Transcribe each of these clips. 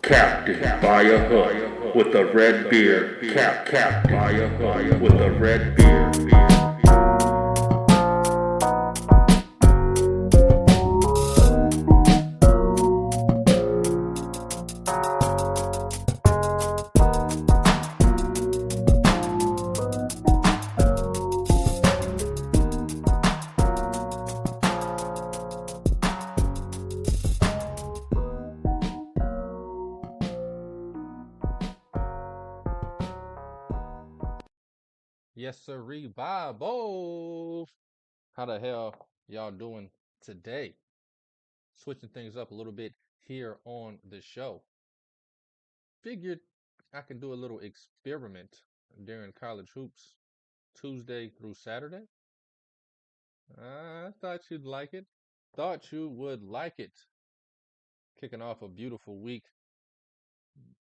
Captain by a hook with a red beard. Captain by a hook with a red beard. Yes, sirree, Bible. How the hell y'all doing today? Switching things up a little bit here on the show. Figured I can do a little experiment during college hoops Tuesday through Saturday. I thought you'd like it. Thought you would like it. Kicking off a beautiful week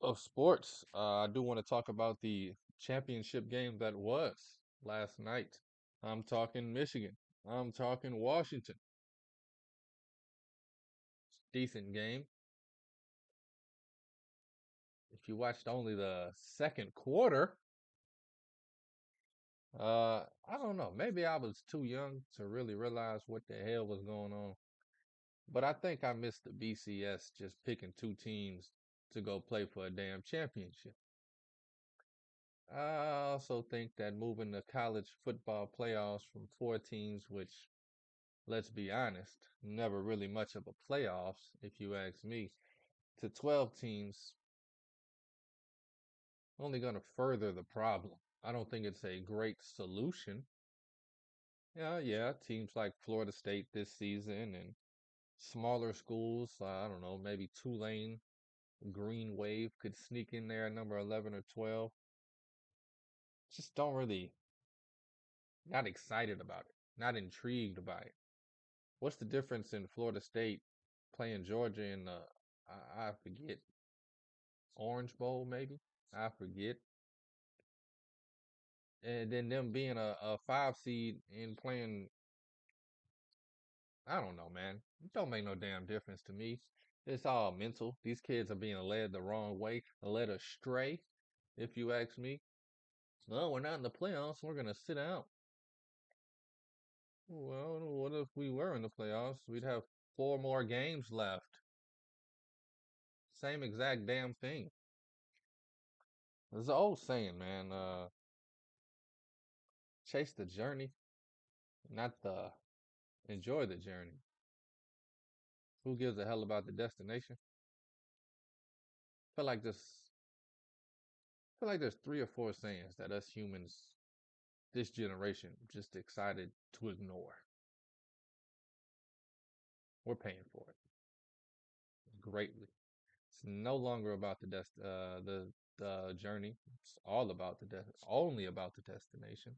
of sports. I do want to talk about the championship game that was last night. I'm talking Michigan. I'm talking Washington. Decent game. If you watched only the second quarter, I don't know. Maybe I was too young to really realize what the hell was going on. But I think I missed the BCS just picking two teams to go play for a damn championship. I also think that moving the college football playoffs from 4 teams, which, let's be honest, never really much of a playoffs, if you ask me, to 12 teams, only going to further the problem. I don't think it's a great solution. Yeah, teams like Florida State this season and smaller schools, I don't know, maybe Tulane, Green Wave could sneak in there at number 11 or 12. Just don't really, not excited about it, not intrigued by it. What's the difference in Florida State playing Georgia in I forget, Orange Bowl maybe? I forget. And then them being a 5 seed and playing, I don't know, man. It don't make no damn difference to me. It's all mental. These kids are being led the wrong way, led astray, if you ask me. Well, we're not in the playoffs. We're going to sit out. Well, what if we were in the playoffs? We'd have 4 more games left. Same exact damn thing. There's an old saying, man. Chase the journey, not the enjoy the journey. Who gives a hell about the destination? Feel like this. Feel like there's 3 or 4 sayings that us humans, this generation, just excited to ignore. We're paying for it greatly. It's no longer about the journey. It's all about only about the destination.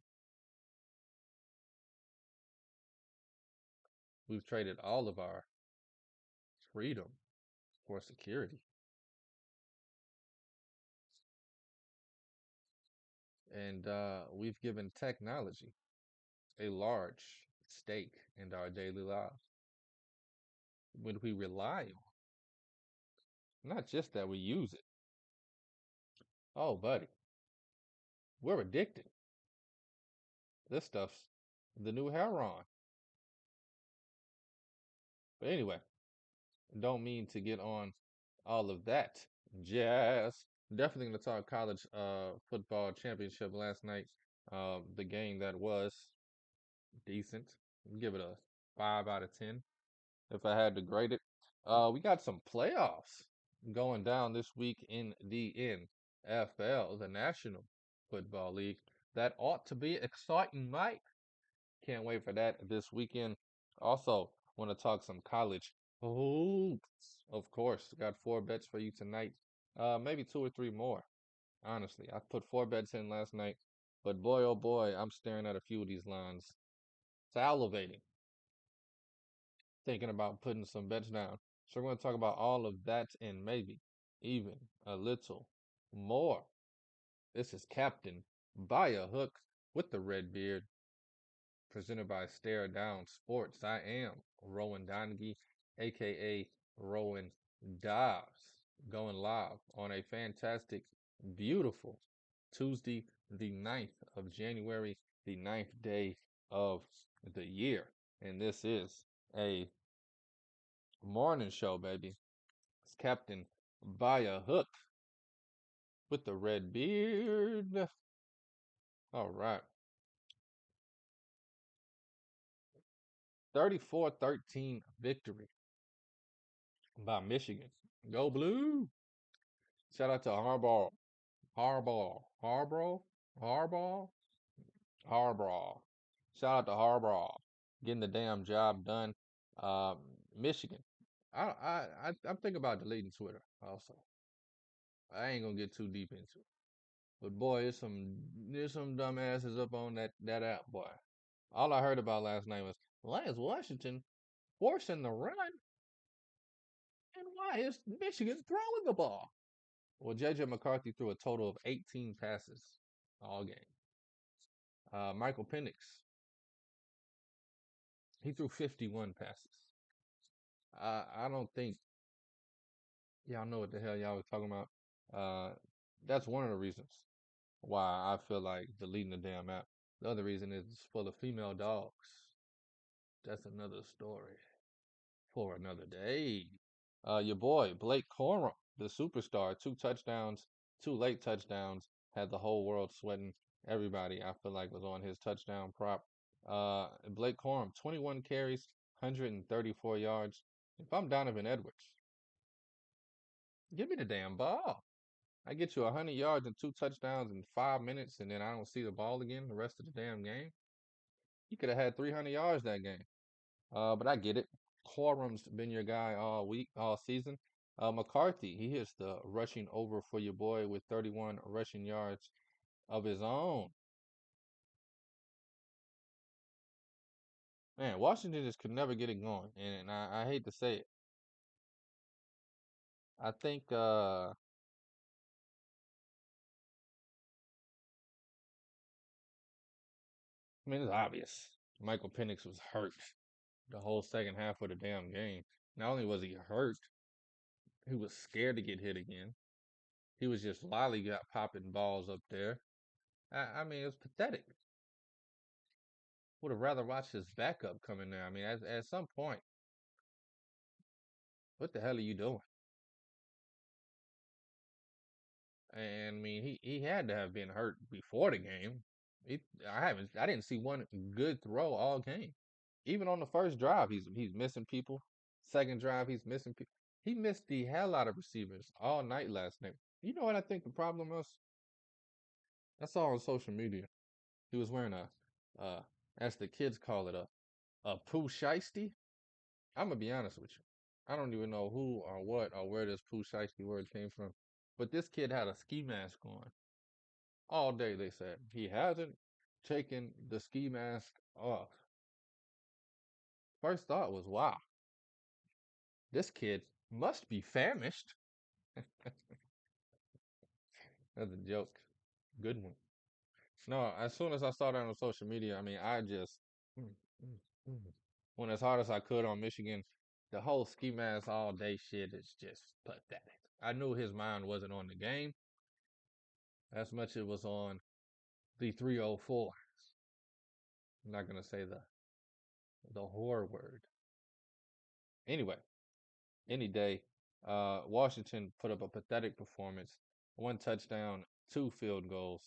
We've traded all of our freedom for security. And we've given technology a large stake in our daily lives. When we rely on, not just that we use it. Oh, buddy, we're addicted. This stuff's the new heroin. But anyway, don't mean to get on all of that jazz. Definitely going to talk college football championship last night. The game that was decent. Give it a 5 out of 10 if I had to grade it. We got some playoffs going down this week in the NFL, the National Football League. That ought to be exciting, mate. Can't wait for that this weekend. Also, want to talk some college hoops. Of course, got 4 bets for you tonight. Maybe 2 or 3 more. Honestly, I put 4 bets in last night, but boy, oh boy, I'm staring at a few of these lines, salivating, thinking about putting some bets down. So we're going to talk about all of that and maybe even a little more. This is Captain by a Hook with the red beard, presented by Stare Down Sports. I am Rowan Donaghy, aka Rowan Dobbs. going live on a fantastic, beautiful Tuesday, the 9th of January, the 9th day of the year. And this is a morning show, baby. It's Captain by a Hook with the red beard. All right. 34-13 victory by Michigan. Go Blue. Shout out to Harbaugh. Harbaugh. Shout out to Harbaugh. Getting the damn job done. Um, Michigan. I'm thinking about deleting Twitter also. I ain't gonna get too deep into it. But boy, there's some dumbasses up on that app, boy. All I heard about last night was, why is Washington forcing the run? And why is Michigan throwing the ball? Well, JJ McCarthy threw a total of 18 passes all game. Michael Penix, he threw 51 passes. I don't think y'all know what the hell y'all was talking about. That's one of the reasons why I feel like deleting the damn app. The other reason is it's full of female dogs. That's another story for another day. Your boy, Blake Corum, the superstar, 2 touchdowns, 2 late touchdowns, had the whole world sweating. Everybody, I feel like, was on his touchdown prop. Blake Corum, 21 carries, 134 yards. If I'm Donovan Edwards, give me the damn ball. I get you 100 yards and 2 touchdowns in 5 minutes, and then I don't see the ball again the rest of the damn game. You could have had 300 yards that game. But I get it. Corum's been your guy all week, all season. McCarthy, he hits the rushing over for your boy with 31 rushing yards of his own. Man, Washington just could never get it going, and I hate to say it. I think I mean, it's obvious. Michael Penix was hurt the whole second half of the damn game. Not only was he hurt, he was scared to get hit again. He was just lollygag popping balls up there. I mean, it was pathetic. Would have rather watched his backup come in there. I mean, at some point, what the hell are you doing? And I mean, he had to have been hurt before the game. I didn't see one good throw all game. Even on the first drive, he's missing people. Second drive, he's missing people. He missed the hell out of receivers all night last night. You know what I think the problem was? I saw on social media. He was wearing as the kids call it, a poo shiesty. I'm gonna be honest with you. I don't even know who or what or where this poo shiesty word came from. But this kid had a ski mask on all day. They said he hasn't taken the ski mask off. First thought was, wow, this kid must be famished. That's a joke. Good one. No, as soon as I saw that on social media, I mean, I just mm, mm, mm, went as hard as I could on Michigan. The whole ski mask all day shit is just pathetic. I knew his mind wasn't on the game as much it was on the 304. I'm not gonna say the horror word. Anyway, any day, Washington put up a pathetic performance. 1 touchdown, 2 field goals.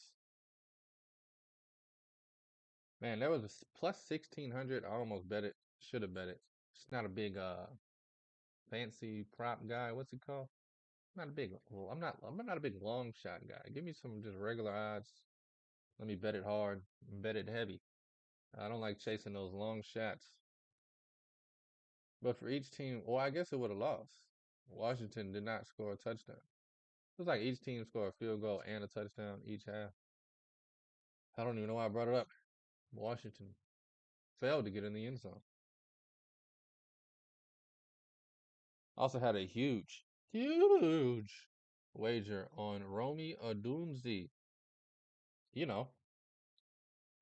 Man, there was a plus 1600. I almost bet it. Should have bet it. It's not a big fancy prop guy. What's it called? Not a big. Well, I'm not a big long shot guy. Give me some just regular odds. Let me bet it hard. Bet it heavy. I don't like chasing those long shots. But for each team, well, I guess it would have lost. Washington did not score a touchdown. It was like each team scored a field goal and a touchdown each half. I don't even know why I brought it up. Washington failed to get in the end zone. Also had a huge wager on Romy Odunzi. You know,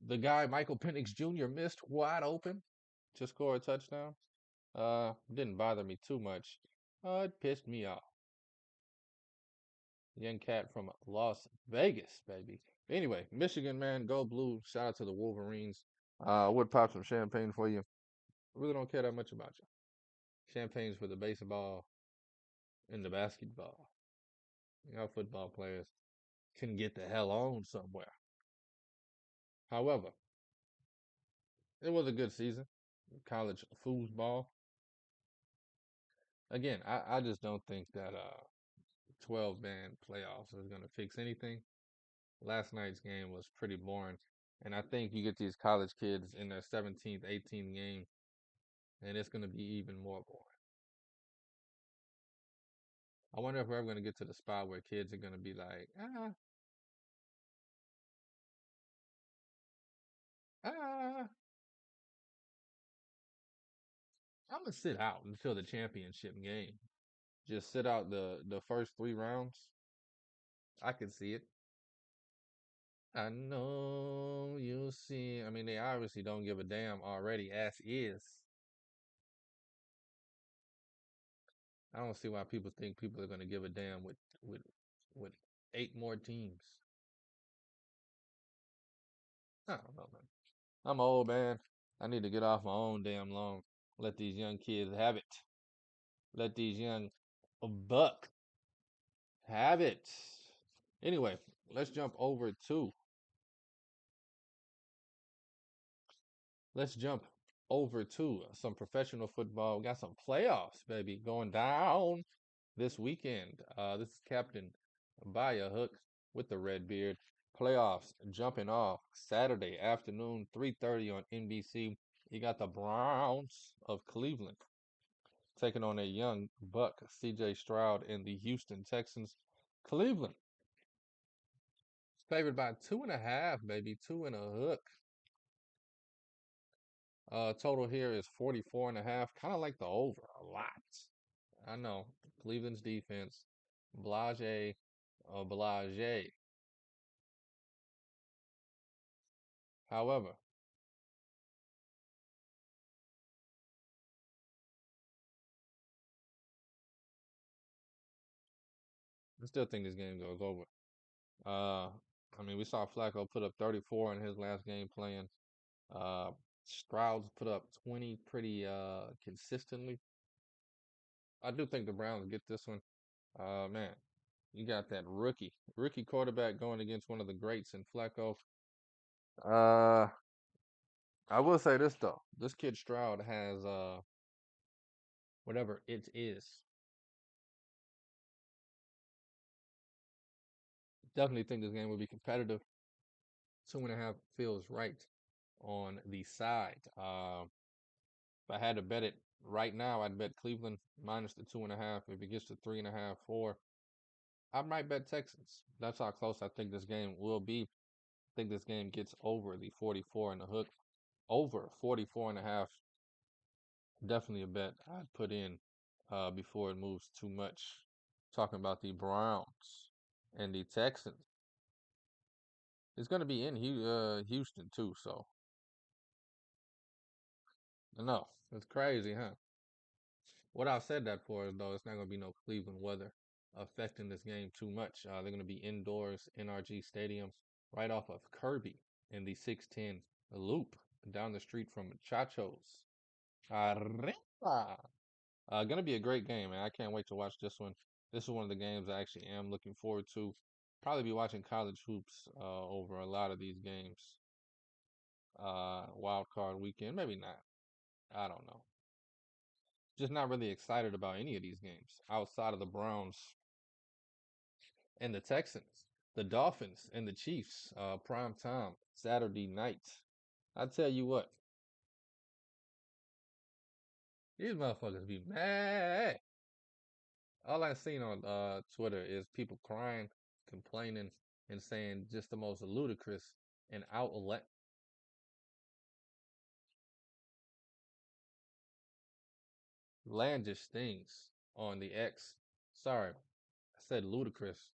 the guy Michael Penix Jr. missed wide open to score a touchdown. Didn't bother me too much. It pissed me off. Young cat from Las Vegas, baby. Anyway, Michigan, man, go blue. Shout out to the Wolverines. I would pop some champagne for you. Really don't care that much about you. Champagne's for the baseball and the basketball. Y'all football players can get the hell on somewhere. However, it was a good season. College foosball. Again, I just don't think that 12-man playoffs is going to fix anything. Last night's game was pretty boring. And I think you get these college kids in their 17th, 18th game, and it's going to be even more boring. I wonder if we're ever going to get to the spot where kids are going to be like, I'm going to sit out until the championship game. Just sit out the first 3 rounds. I can see it. I know you'll see. I mean, they obviously don't give a damn already, as is. I don't see why people think people are going to give a damn with with 8 more teams. I don't know, man. I'm old, man. I need to get off my own damn lawn. Let these young kids have it. Let these young buck have it. Anyway, let's jump over to let's jump over to some professional football. We got some playoffs, baby, going down this weekend. This is Captain by a hook with the red beard. Playoffs jumping off Saturday afternoon, 3:30 on NBC. You got the Browns of Cleveland taking on a young buck, CJ Stroud, and the Houston Texans. Cleveland favored by 2.5, maybe 2 and a hook. Total here is 44.5. Kind of like the over a lot. I know Cleveland's defense, blase, blase. However, I still think this game goes over. Uh, I mean, we saw Flacco put up 34 in his last game playing. Uh, Stroud's put up 20 pretty consistently. I do think the Browns get this one. Man, you got that rookie quarterback going against one of the greats in Flacco. Uh, I will say this though, this kid Stroud has whatever it is. Definitely think this game will be competitive. 2.5 feels right on the side. If I had to bet it right now, I'd bet Cleveland minus the 2.5. If it gets to 3.5, 4, I might bet Texans. That's how close I think this game will be. I think this game gets over the 44 and a hook. Over 44.5. Definitely a bet I'd put in before it moves too much. Talking about the Browns and the Texans. It's going to be in Houston too, so no, it's crazy, huh? What I said that for is though, it's not going to be no Cleveland weather affecting this game too much. They're going to be indoors, NRG Stadium, right off of Kirby in the 610 Loop down the street from Chacho's. Arriba! Going to be a great game, man. I can't wait to watch this one. This is one of the games I actually am looking forward to. Probably be watching college hoops over a lot of these games. Wildcard weekend, maybe not. I don't know. Just not really excited about any of these games outside of the Browns and the Texans, the Dolphins and the Chiefs. Prime time Saturday night. I tell you what, these motherfuckers be mad. All I've seen on Twitter is people crying, complaining, and saying just the most ludicrous and outlandish things on the X. Sorry, I said ludicrous.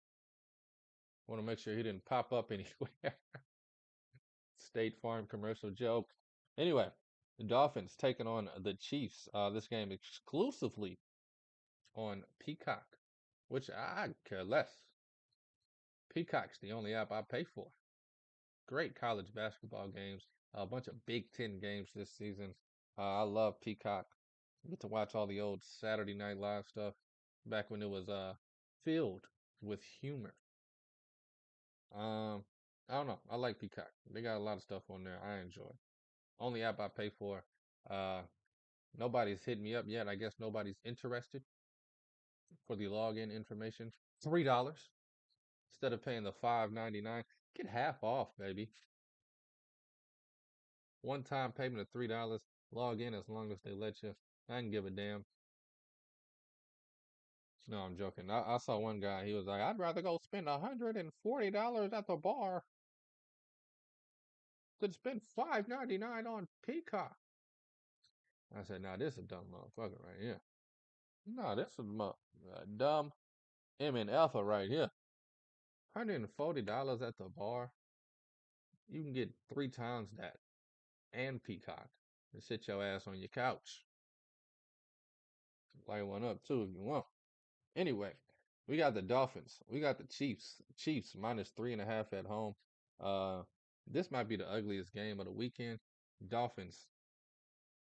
Want to make sure he didn't pop up anywhere. State Farm commercial joke. Anyway, the Dolphins taking on the Chiefs. This game exclusively on Peacock, which I care less. Peacock's the only app I pay for. Great college basketball games, a bunch of Big Ten games this season. I love Peacock. You get to watch all the old Saturday Night Live stuff back when it was filled with humor. I don't know. I like Peacock. They got a lot of stuff on there I enjoy. Only app I pay for. Uh, Nobody's hit me up yet. I guess nobody's interested for the login information. $3 instead of paying the $5.99. Get half off, baby. One-time payment of $3. Log in as long as they let you. I can give a damn. No, I'm joking. I saw one guy. He was like, "I'd rather go spend $140 at the bar than spend $5.99 on Peacock." I said, "Nah, this is a dumb motherfucker right here. Nah, this is a dumb MNF right here. $140 at the bar. You can get 3 times that and Peacock and sit your ass on your couch. Light one up too if you want." Anyway, we got the Dolphins. We got the Chiefs. Chiefs -3.5 at home. Uh, this might be the ugliest game of the weekend. Dolphins,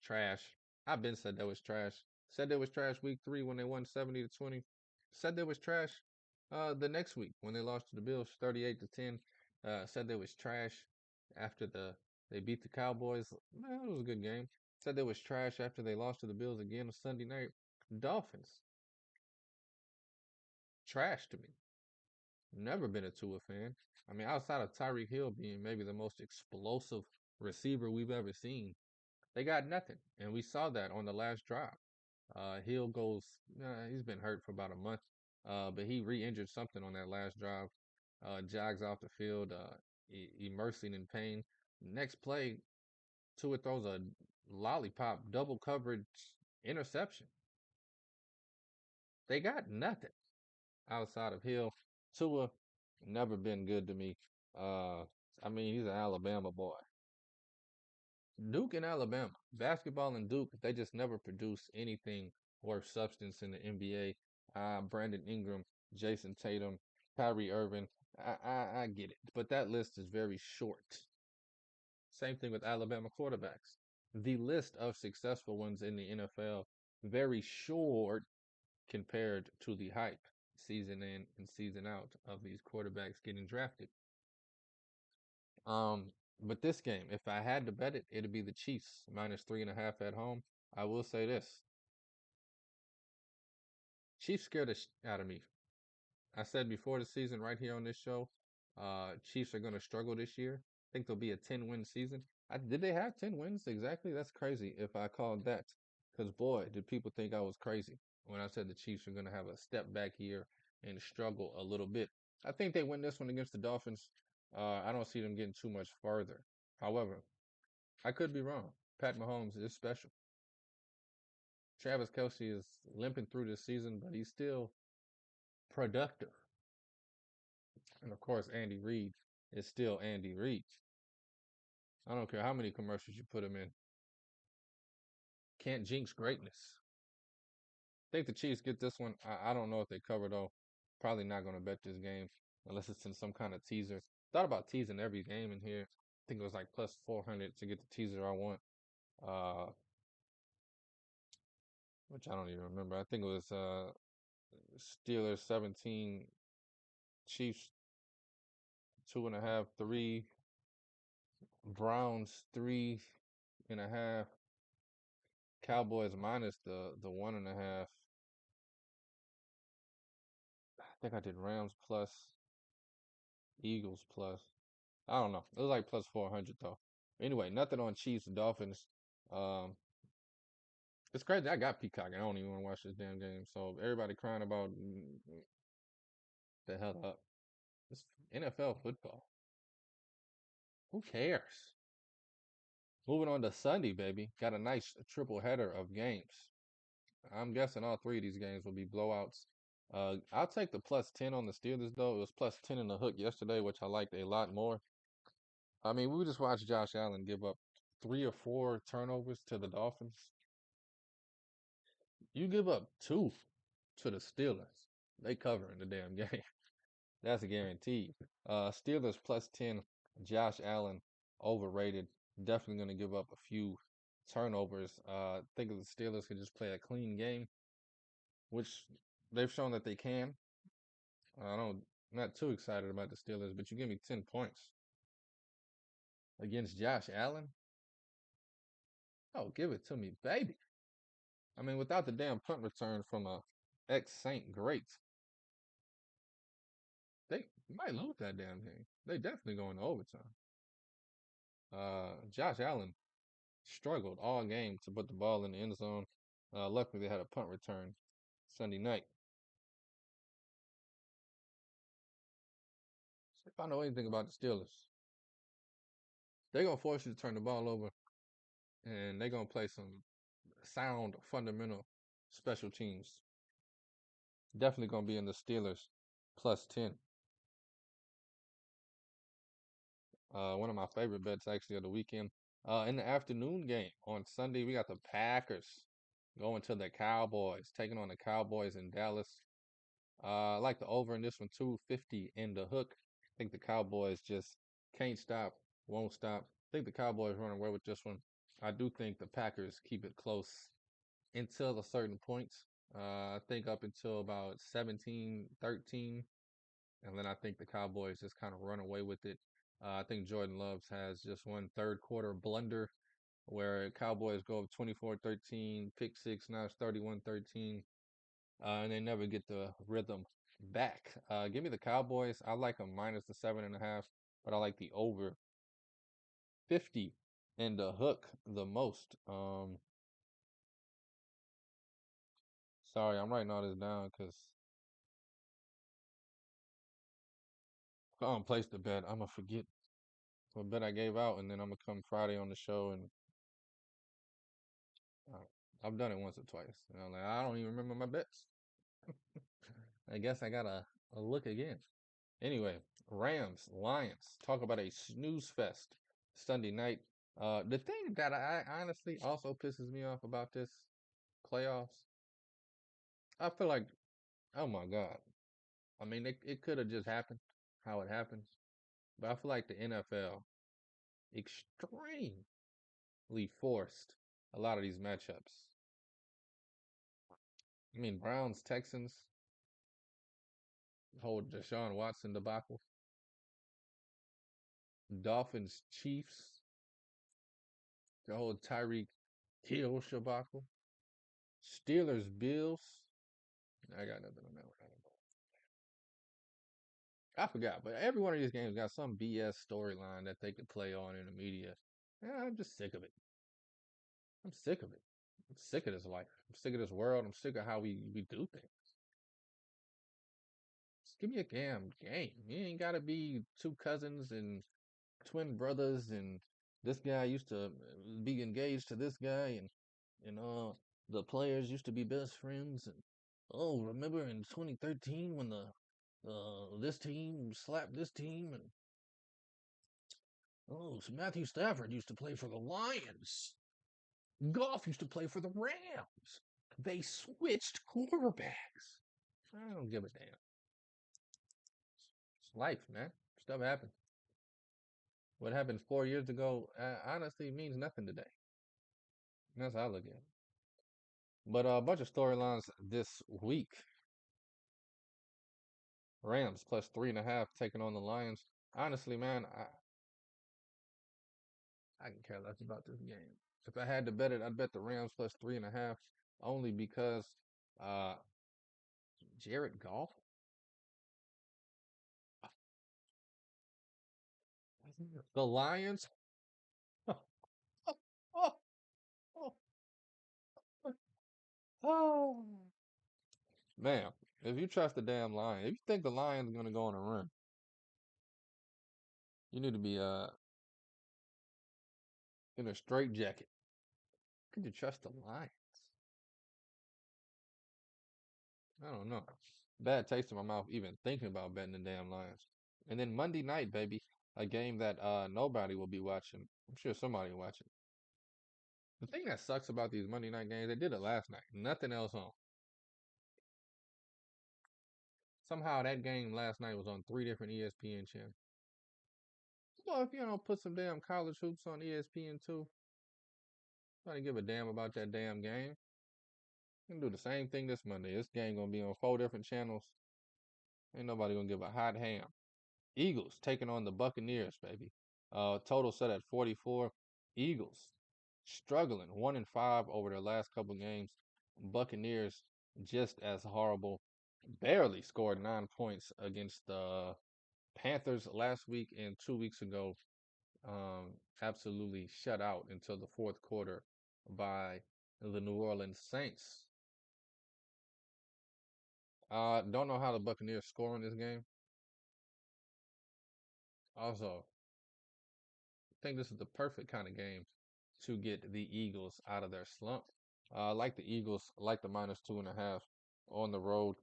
trash. I've been said that was trash. Said they was trash week 3 when they won 70-20. Said they was trash the next week when they lost to the Bills 38-10. Said they was trash after they beat the Cowboys. Man, it was a good game. Said they was trash after they lost to the Bills again on Sunday night. Dolphins, trash to me. Never been a Tua fan. I mean, outside of Tyreek Hill being maybe the most explosive receiver we've ever seen, they got nothing. And we saw that on the last drive. Hill goes, he's been hurt for about a month, but he re-injured something on that last drive. Jogs off the field, immersing in pain. Next play, Tua throws a lollipop double coverage interception. They got nothing outside of Hill. Tua, never been good to me. I mean, he's an Alabama boy. Duke and Alabama, basketball and Duke, they just never produce anything worth substance in the NBA. Brandon Ingram, Jason Tatum, Kyrie Irving, I get it, but that list is very short. Same thing with Alabama quarterbacks. The list of successful ones in the NFL, very short compared to the hype season in and season out of these quarterbacks getting drafted. But this game, if I had to bet it, it'd be the Chiefs -3.5 at home. I will say this: Chiefs scared the out of me. I said before the season right here on this show, Chiefs are going to struggle this year. I think there'll be a 10-win season. Did they have 10 wins exactly? That's crazy if I called that. Because boy, did people think I was crazy when I said the Chiefs are going to have a step back here and struggle a little bit. I think they win this one against the Dolphins. I don't see them getting too much further. However, I could be wrong. Pat Mahomes is special. Travis Kelce is limping through this season, but he's still productive. And of course, Andy Reid is still Andy Reid. I don't care how many commercials you put him in. Can't jinx greatness. I think the Chiefs get this one. I don't know if they cover, though. Probably not going to bet this game unless it's in some kind of teaser. Thought about teasing every game in here. I think it was like +400 to get the teaser I want. Which I don't even remember. I think it was Steelers 17, Chiefs 2.5, 3, Browns 3.5, Cowboys minus the 1.5. I think I did Rams plus, Eagles plus. I don't know. It was like +400 though. Anyway, nothing on Chiefs and Dolphins. Um, it's crazy. I got Peacock. I don't even want to watch this damn game. So everybody crying about the hell up. It's NFL football. Who cares? Moving on to Sunday, baby. Got a nice triple header of games. I'm guessing all 3 of these games will be blowouts. I'll take the +10 on the Steelers, though. It was +10 in the hook yesterday, which I liked a lot more. I mean, we just watched Josh Allen give up 3 or 4 turnovers to the Dolphins. You give up 2 to the Steelers, they covering the damn game. That's guaranteed. Steelers plus 10. Josh Allen overrated. Definitely going to give up a few turnovers. Think the Steelers could just play a clean game, which they've shown that they can. I don't, not too excited about the Steelers, but you give me 10 points against Josh Allen. Oh, give it to me, baby. I mean, without the damn punt return from a ex-Saint great, they might lose that damn game. They definitely going to overtime. Josh Allen struggled all game to put the ball in the end zone. Luckily, they had a punt return Sunday night. So if I know anything about the Steelers, they're going to force you to turn the ball over, and they're going to play some sound, fundamental special teams. Definitely going to be in the Steelers plus 10. One of my favorite bets actually of the weekend. In the afternoon game on Sunday, we got the Packers going to the Cowboys, taking on the Cowboys in Dallas. I like the over in this one, 250 in the hook. I think the Cowboys just can't stop, won't stop. I think the Cowboys run away with this one. I do think the Packers keep it close until a certain point. I think up until about 17-13. And then I think the Cowboys just kind of run away with it. I think Jordan Love has just one third quarter blunder where Cowboys go up 24-13, pick six, now it's 31-13, and they never get the rhythm back. Give me the Cowboys. I like them minus the 7.5, but I like the over 50 and the hook the most. Sorry, I'm writing all this down because if I don't place the bet, I'm gonna forget what bet I gave out, and then I'm gonna come Friday on the show and I've done it once or twice. And I'm like, I don't even remember my bets. I guess I gotta look again. Anyway, Rams, Lions. Talk about a snooze fest Sunday night. The thing that I honestly also pisses me off about this playoffs, I feel like, oh my God. I mean, it could have just happened how it happens. But I feel like the NFL extremely forced a lot of these matchups. I mean, Browns, Texans, whole Deshaun Watson debacle. Dolphins, Chiefs, the whole Tyreek Hill debacle. Steelers, Bills. I got nothing on that one. I forgot, but every one of these games got some BS storyline that they could play on in the media. Yeah, I'm just sick of it. I'm sick of it. I'm sick of this life. I'm sick of this world. I'm sick of how we do things. Just give me a damn game. You ain't gotta be two cousins and twin brothers and this guy used to be engaged to this guy and the players used to be best friends and oh remember in 2013 when the this team slapped this team and oh so Matthew Stafford used to play for the Lions. Goff used to play for the Rams. They switched quarterbacks. I don't give a damn. It's life, man. Stuff happens. What happened 4 years ago honestly means nothing today. That's how I look at it. But a bunch of storylines this week. Rams plus 3.5 taking on the Lions. Honestly, man, I can care less about this game. If I had to bet it, I'd bet the Rams plus 3.5, only because uh Jared Goff. The Lions. Oh, man, if you trust the damn Lion, if you think the Lion's gonna go on a run, you need to be in a straight jacket. Could you trust the Lions? I don't know. Bad taste in my mouth even thinking about betting the damn Lions. And then Monday night, baby, a game that nobody will be watching. I'm sure somebody will watch it. The thing that sucks about these Monday night games, they did it last night. Nothing else on. Somehow that game last night was on 3 different ESPN channels. Well, if you don't put some damn college hoops on ESPN too, nobody give a damn about that damn game. You can do the same thing this Monday. This game gonna be on 4 different channels. Ain't nobody gonna give a hot ham. Eagles taking on the Buccaneers, baby. Total set at 44. Eagles struggling 1-5 over their last couple games. Buccaneers just as horrible. Barely scored 9 points against the Panthers last week and 2 weeks ago. Absolutely shut out until the fourth quarter by the New Orleans Saints. Don't know how the Buccaneers score in this game. Also, I think this is the perfect kind of game to get the Eagles out of their slump. Like the Eagles, like the -2.5 on the road.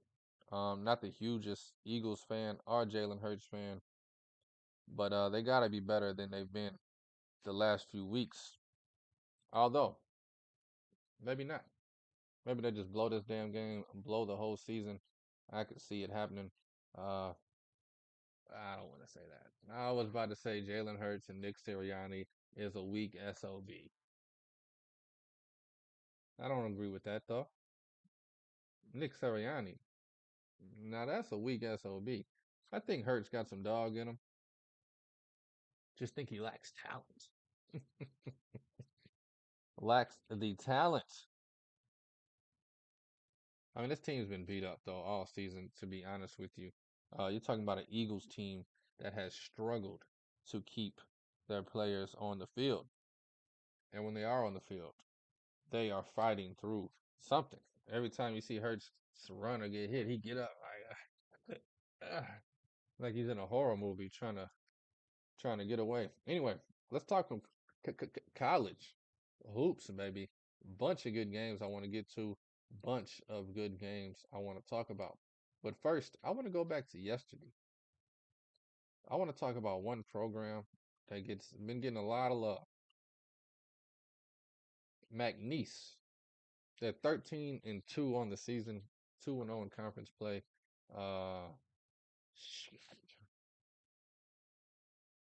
Not the hugest Eagles fan or Jalen Hurts fan, but they gotta be better than they've been the last few weeks. Although, maybe not. Maybe they just blow this damn game, blow the whole season. I could see it happening. Uh, I don't want to say that. I was about to say Jalen Hurts and Nick Sirianni is a weak SOB. I don't agree with that though. Nick Sirianni, now that's a weak SOB. I think Hurts got some dog in him. Just think he lacks talent. Lacks the talent. I mean, this team's been beat up though all season. To be honest with you, you're talking about an Eagles team that has struggled to keep their players on the field, and when they are on the field, they are fighting through something. Every time you see Hurts run or get hit, he get up like he's in a horror movie trying to get away. Anyway, let's talk college hoops, baby. Bunch of good games I want to get to. Bunch of good games I want to talk about. But first, I want to go back to yesterday. I want to talk about one program that been getting a lot of love. McNeese. They're 13-2 on the season, 2-0 in conference play. Uh,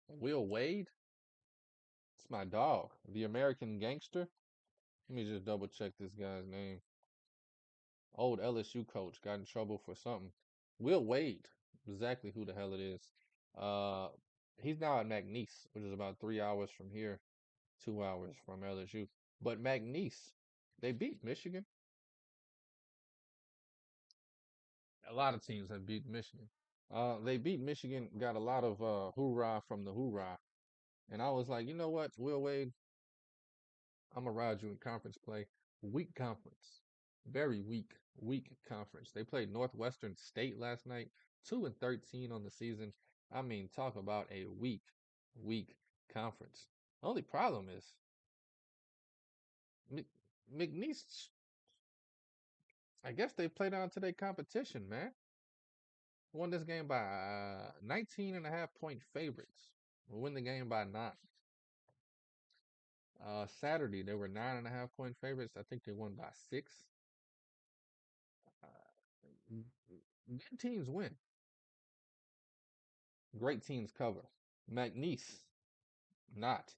Will Wade. It's my dog, the American gangster. Let me just double check this guy's name. Old LSU coach got in trouble for something. Will Wade, exactly who the hell it is. Uh, he's now at McNeese, which is about 3 hours from here, 2 hours from LSU. But McNeese, they beat Michigan. A lot of teams have beat Michigan. They beat Michigan, got a lot of hoorah from the hoorah. And I was like, you know what, Will Wade, I'm gonna ride you in conference play. Weak conference. Very weak conference. They played Northwestern State last night, 2-13 on the season. I mean, talk about a weak conference. Only problem is McNeese, I guess they played down to their competition, man. Won this game by 19.5 point favorites. We'll win the game by 9. Saturday, they were 9.5 point favorites. I think they won by 6. Good teams win. Great teams cover. McNeese, not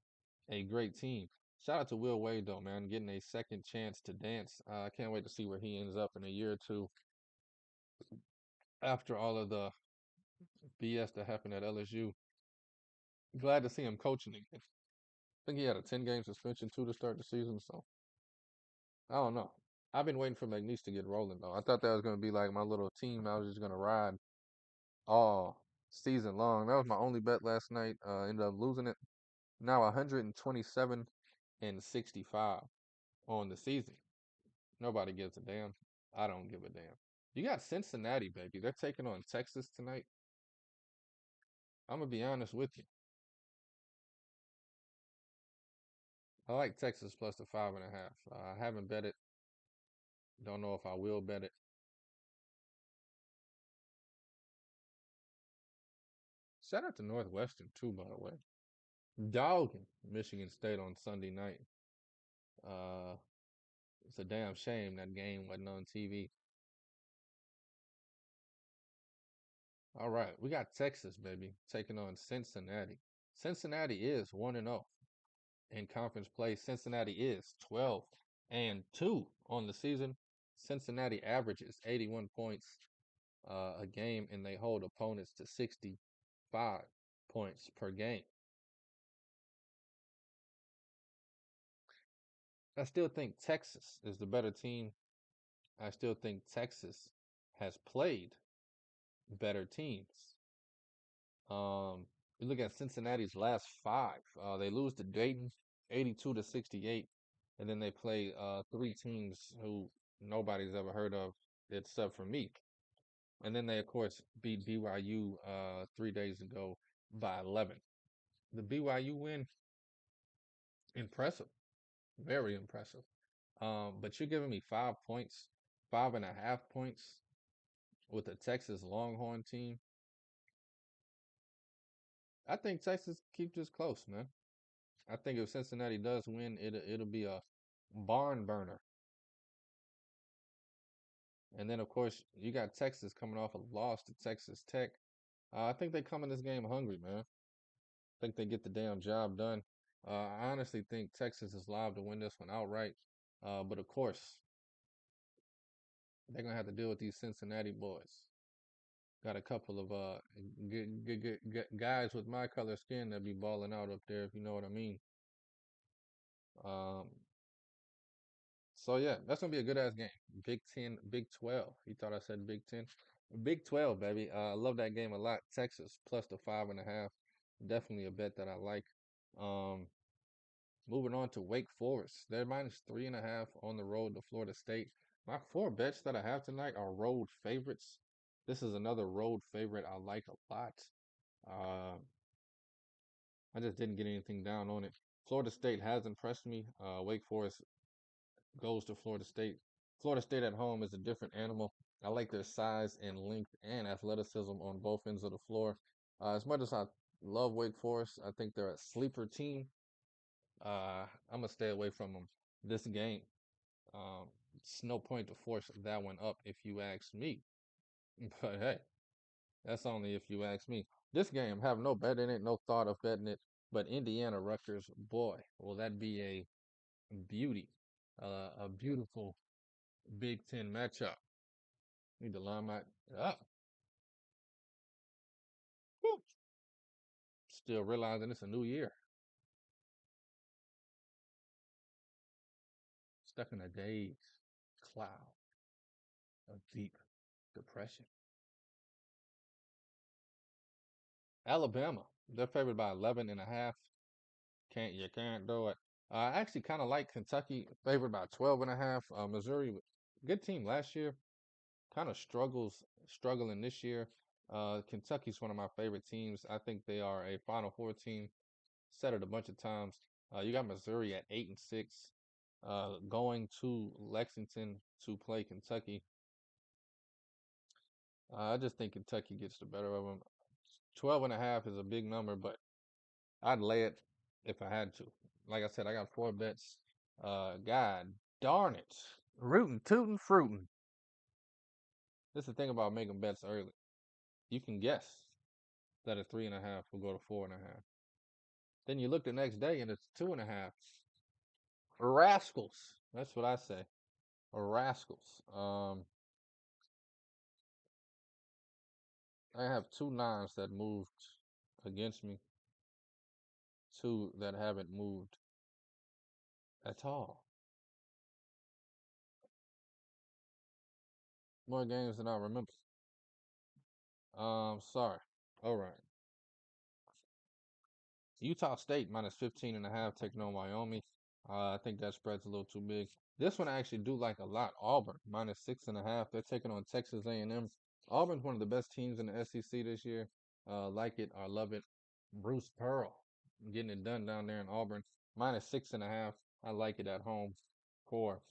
a great team. Shout out to Will Wade, though, man, getting a second chance to dance. I can't wait to see where he ends up in a year or two after all of the BS that happened at LSU. Glad to see him coaching again. I think he had a 10-game suspension, too, to start the season, so I don't know. I've been waiting for McNeese to get rolling, though. I thought that was going to be like my little team I was just going to ride all season long. That was my only bet last night. Ended up losing it. Now 127-65 on the season. Nobody gives a damn. I don't give a damn. You got Cincinnati, baby. They're taking on Texas tonight. I'm gonna be honest with you. I like Texas plus the 5.5. I haven't bet it. Don't know if I will bet it. Shout out to Northwestern too, by the way. Dogging Michigan State on Sunday night. Uh, it's a damn shame that game wasn't on TV. All right, we got Texas, baby, taking on Cincinnati. Cincinnati is 1-0 in conference play. Cincinnati is 12-2 on the season. Cincinnati averages 81 points a game, and they hold opponents to 65 points per game. I still think Texas is the better team. I still think Texas has played better teams. You look at Cincinnati's last five. They lose to Dayton, 82-68, and then they play three teams who nobody's ever heard of except for me. And then they, of course, beat BYU 3 days ago by 11. The BYU win, impressive, very impressive. But you're giving me 5 points, 5.5 points with the Texas Longhorn team. I think Texas keeps this close, man. I think if Cincinnati does win, it'll be a barn burner. And then, of course, you got Texas coming off a loss to Texas Tech. I think they come in this game hungry, man. I think they get the damn job done. I honestly think Texas is live to win this one outright. But of course, they're gonna have to deal with these Cincinnati boys. Got a couple of good guys with my color skin that be balling out up there, if you know what I mean. Um, so yeah, that's gonna be a good ass game. Big 10, Big 12. You thought I said Big 10? Big 12, baby. I love that game a lot. Texas plus the 5.5. Definitely a bet that I like. Um, Moving on to Wake Forest. They're minus 3.5 on the road to Florida State. My four bets that I have tonight are road favorites. This is another road favorite I like a lot. Uh, I just didn't get anything down on it. Florida State has impressed me. Wake Forest goes to Florida State. Florida State at home is a different animal. I like their size and length and athleticism on both ends of the floor. As much as I love Wake Forest, I think they're a sleeper team. I'm gonna stay away from them this game. It's no point to force that one up if you ask me. But hey, that's only if you ask me. This game have no bet in it, no thought of betting it. But Indiana Rutgers, boy, will that be a beauty, a beautiful Big Ten matchup. Need to line my up. Whew. Still realizing it's a new year. Stuck in a day's cloud of deep depression. Alabama, they're favored by 11.5. You can't do it. I actually kind of like Kentucky, favored by 12.5. Missouri, good team last year, kind of struggling this year. Kentucky's one of my favorite teams. I think they are a Final Four team. Said it a bunch of times. You got Missouri at 8-6, going to Lexington to play Kentucky. I just think Kentucky gets the better of them. 12.5 is a big number, but I'd lay it if I had to. Like I said, I got four bets. God darn it. Rootin', tootin', fruitin'. This is the thing about making bets early. You can guess that a 3.5 will go to 4.5. Then you look the next day and it's 2.5. Rascals. That's what I say. Rascals. I have two nines that moved against me. Two that haven't moved at all. More games than I remember. Sorry. All right. Utah State minus 15.5 taking on Wyoming. I think that spread's a little too big. This one I actually do like a lot. Auburn minus 6.5. They're taking on Texas A&M. Auburn's one of the best teams in the SEC this year. Like it or love it. Bruce Pearl getting it done down there in Auburn. Minus 6.5. I like it at home for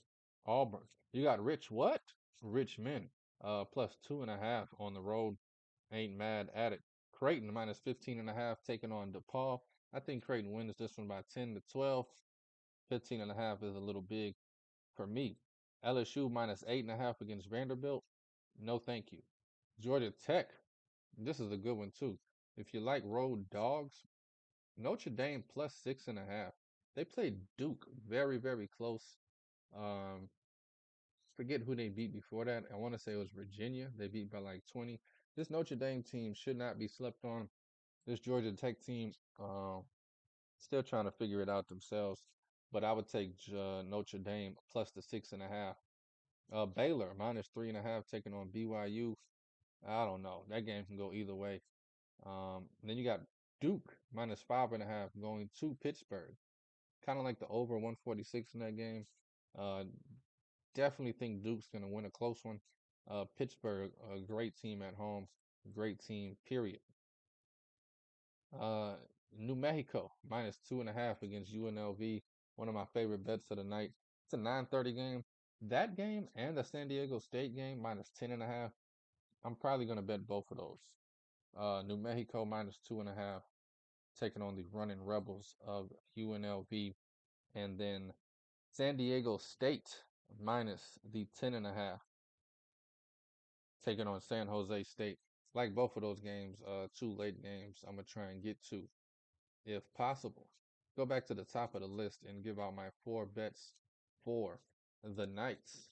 Auburn. You got Rich what? Richmond. Plus 2.5 on the road. Ain't mad at it. Creighton minus 15.5 taking on DePaul. I think Creighton wins this one by 10-12. 15.5 is a little big for me. LSU minus 8.5 against Vanderbilt. No, thank you. Georgia Tech This is a good one too. If you like road dogs, Notre Dame plus 6.5. They played Duke very, very close. Um, Forget who they beat before that. I want to say it was Virginia. They beat by like 20. This Notre Dame team should not be slept on. This Georgia Tech team, still trying to figure it out themselves. But I would take Notre Dame plus the 6.5. Baylor minus 3.5 taking on BYU. I don't know. That game can go either way. Then you got Duke minus 5.5 going to Pittsburgh. Kind of like the over 146 in that game. Uh, Definitely think Duke's going to win a close one. Pittsburgh, a great team at home, great team, period. Uh, New Mexico minus 2.5 against UNLV, one of my favorite bets of the night. It's a 9:30 game. That game and the San Diego State game minus 10.5. I'm probably going to bet both of those. New Mexico minus 2.5, taking on the running Rebels of UNLV, and then San Diego State minus the 10.5, taking on San Jose State. Like both of those games, two late games I'm going to try and get to if possible. Go back to the top of the list and give out my 4 bets for the Knights.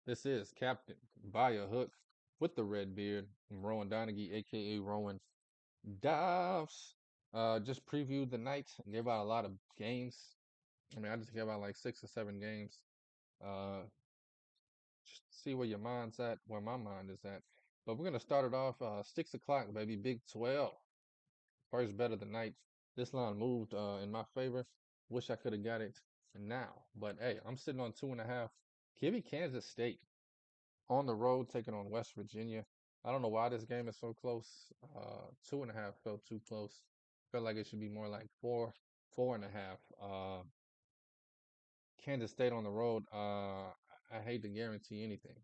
This is Captain by a Hook with the red beard. I'm Rowan Donaghy, aka Rowan Dobbs. Just previewed the Knights and gave out a lot of games. I just gave out like 6 or 7 games. Just see where your mind's at, where my mind is at. But we're gonna start it off 6 o'clock, baby. Big 12. First bet of the night. This line moved in my favor. Wish I could have got it now. But hey, I'm sitting on 2.5. Give me Kansas State on the road taking on West Virginia. I don't know why this game is so close. 2.5 felt too close. Felt like it should be more like 4.5. Kansas State on the road. I hate to guarantee anything,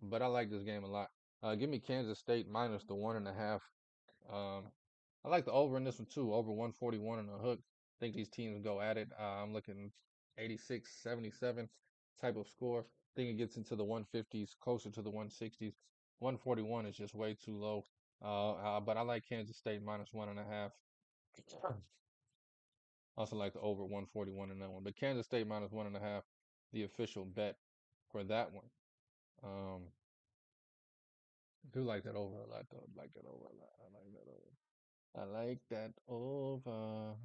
but I like this game a lot. Give me Kansas State minus the 1.5. Um, I like the over in this one too. Over 141 and a hook. Think these teams go at it. I'm looking 86-77 type of score. Think it gets into the 150s, closer to the 160s. 141 is just way too low. But I like Kansas State minus 1.5. Also like the over 141 in that one. But Kansas State minus 1.5, the official bet for that one. I do like that over a lot though. I like that over a lot. I like that over. I like that over.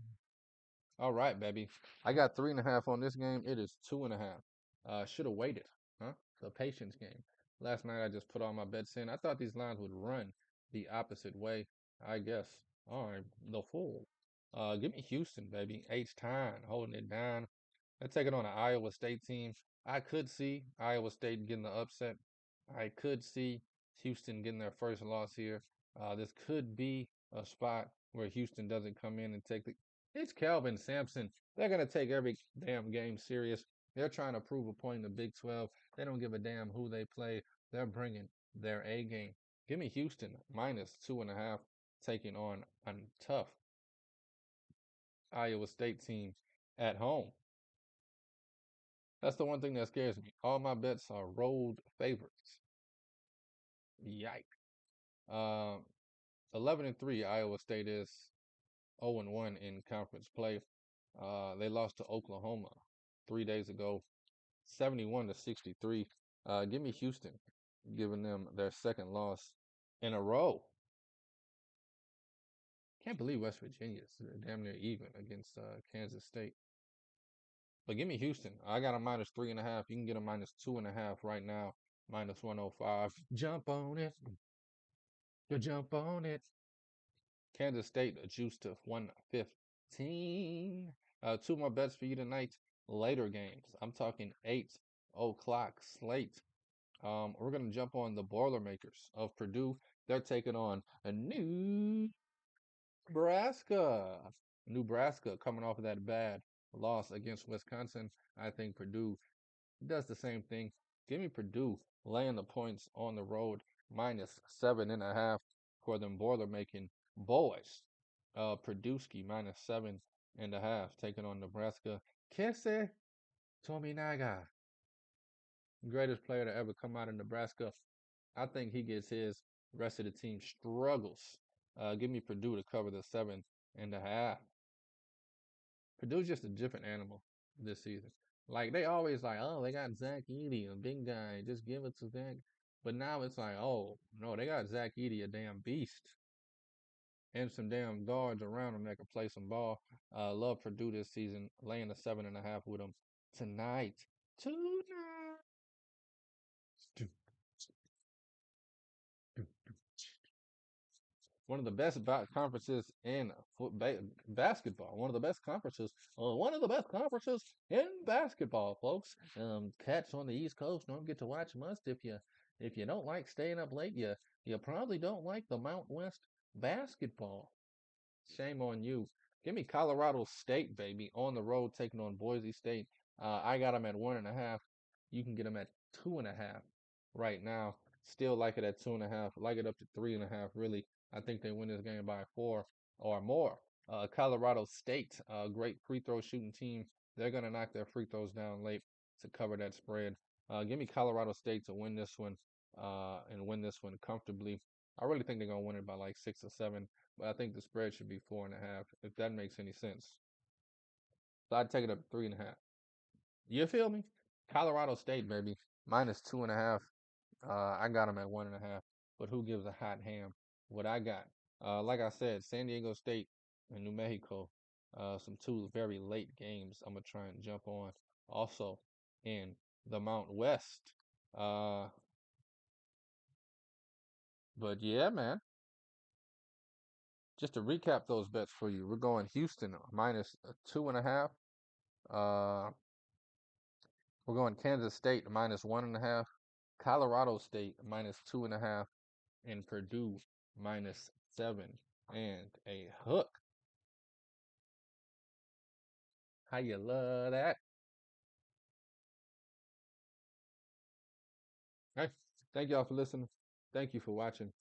All right, baby. I got 3.5 on this game. It is 2.5. Should have waited, huh? The patience game. Last night I just put all my bets in. I thought these lines would run the opposite way. I guess. All right, the fool. Give me Houston, baby. H-Time holding it down. They're taking on an Iowa State team. I could see Iowa State getting the upset. I could see Houston getting their first loss here. This could be a spot where Houston doesn't come in and take the. It's Calvin Sampson. They're going to take every damn game serious. They're trying to prove a point in the Big 12. They don't give a damn who they play. They're bringing their A game. Give me Houston minus 2.5, taking on a tough Iowa State team at home. That's the one thing that scares me. All my bets are road favorites. Yike. 11-3 Iowa State is 0-1 in conference play. They lost to Oklahoma 3 days ago, 71-63. Give me Houston, giving them their second loss in a row. Can't believe West Virginia's damn near even against Kansas State. But give me Houston. I got a minus 3.5. You can get a minus 2.5 right now. Minus 105. Jump on it. You jump on it. Kansas State juiced to 115. 2 more bets for you tonight. Later games. I'm talking 8 o'clock slate. We're going to jump on the Boilermakers of Purdue. They're taking on a Nebraska. Nebraska coming off of that bad loss against Wisconsin. I think Purdue does the same thing. Give me Purdue laying the points on the road, minus 7.5 for them Boilermaking boys. Purdue minus 7.5, taking on Nebraska. Kese Tominaga. greatest player to ever come out of Nebraska. I think he gets his. Rest of the team struggles. Give me Purdue to cover the 7.5. Purdue's just a different animal this season. Like they always like, oh, they got Zach Edey, a big guy, just give it to Zach. But now it's like, oh no, they got Zach Edey, a damn beast, and some damn guards around him that can play some ball. Love Purdue this season, laying the 7.5 with them tonight. Tonight. One of the best conferences in basketball. One of the best conferences. One of the best conferences in basketball, folks. Cats on the East Coast don't get to watch much. If you don't like staying up late, you probably don't like the Mount West basketball. Shame on you. Give me Colorado State, baby, on the road taking on Boise State. I got them at 1.5. You can get them at 2.5 right now. Still like it at 2.5. Like it up to 3.5. Really, I think they win this game by 4 or more. Colorado State, a great free throw shooting team. They're gonna knock their free throws down late to cover that spread. Give me Colorado State to win this one, and win this one comfortably. I really think they're gonna win it by like 6 or 7. But I think the spread should be 4.5, if that makes any sense. So I'd take it up to 3.5. You feel me? Colorado State, baby, minus 2.5. I got them at 1.5. But who gives a hot ham? What I got, like I said, San Diego State and New Mexico, some two very late games. I'm gonna try and jump on. Also in the Mount West. But yeah, man. Just to recap those bets for you, we're going Houston minus 2.5. We're going Kansas State minus 1.5, Colorado State minus 2.5, and Purdue minus 7 and a hook. How you love that? Hey, thank y'all for listening. Thank you for watching.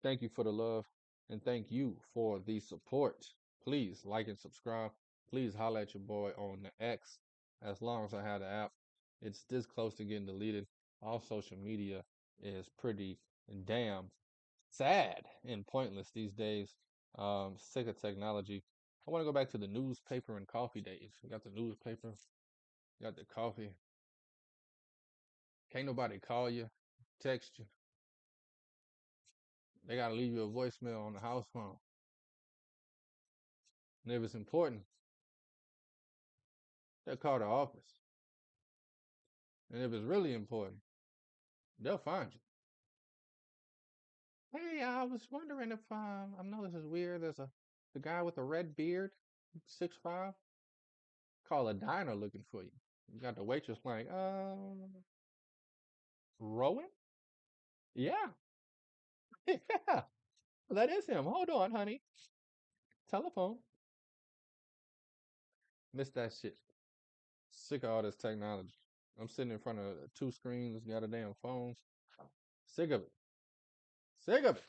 Thank you for the love. And thank you for the support. Please like and subscribe. Please holler at your boy on the X. As long as I have the app, it's this close to getting deleted. All social media is pretty damn sad and pointless these days. Sick of technology. I want to go back to the newspaper and coffee days. We got the newspaper, got the coffee. Can't nobody call you, text you. They got to leave you a voicemail on the house phone. And if it's important, they'll call the office. And if it's really important, they'll find you. Hey, I was wondering if I know this is weird. There's the guy with the red beard, 6'5", call a diner looking for you. You got the waitress like, Rowan? Yeah. Yeah. That is him. Hold on, honey. Telephone. Missed that shit. Sick of all this technology. I'm sitting in front of 2 screens, got a damn phone. Sick of it. Sick of it.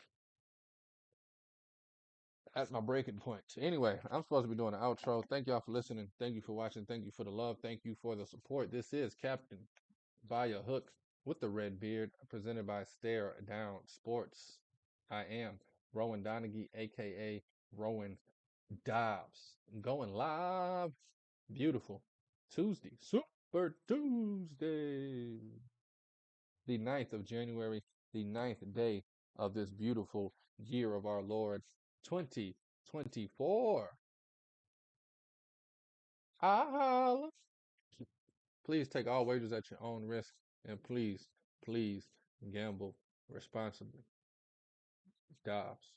That's my breaking point. Anyway, I'm supposed to be doing an outro. Thank y'all for listening. Thank you for watching. Thank you for the love. Thank you for the support. This is Captain by a Hook with the red beard, presented by Stare Down Sports. I am Rowan Donaghy, aka Rowan Dobbs. Going live. Beautiful. Tuesday. Super Tuesday. The 9th of January, the 9th day of this beautiful year of our Lord, 2024. Please take all wagers at your own risk, and please gamble responsibly. Dobbs.